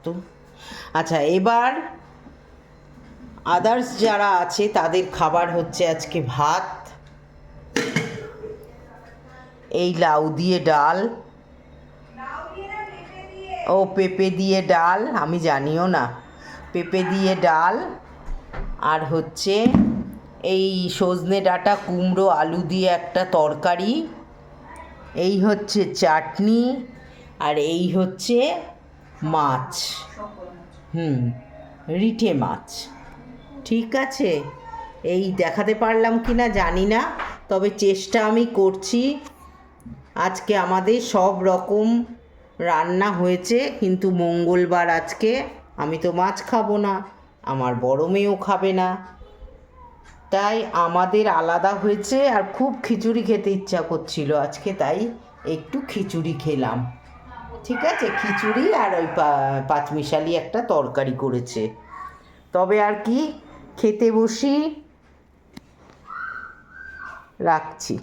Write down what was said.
তো আচ্ছা, এবার আদার্স যারা আছে তাদের খাবার হচ্ছে আজকে ভাত, এই লাউ দিয়ে ডাল, ও পেঁপে দিয়ে ডাল, আমি জানিও না, পেঁপে দিয়ে ডাল, আর হচ্ছে এই সজনে ডাঁটা কুমড়ো আলু দিয়ে একটা তরকারি, এই হচ্ছে চাটনি, আর এই হচ্ছে মাছ, রিঠে মাছ। ঠিক আছে, এই দেখাতে পারলাম কি না জানি না, তবে চেষ্টা আমি করছি। আজকে আমাদের সব রকম রান্না হয়েছে, কিন্তু মঙ্গলবার আজকে, আমি তো মাছ খাবো না, আমার বড় মেয়েও খাবে না, তাই আমাদের আলাদা হয়েছে। আর খুব খিচুড়ি খেতে ইচ্ছা করছিল আজকে, তাই একটু খিচুড়ি খেলাম। ঠিক আছে, খিচুড়ি আর ওই পাঁচমিশালি একটা তরকারি করেছে। তবে আর কি, খেতে বসি, রাখছি।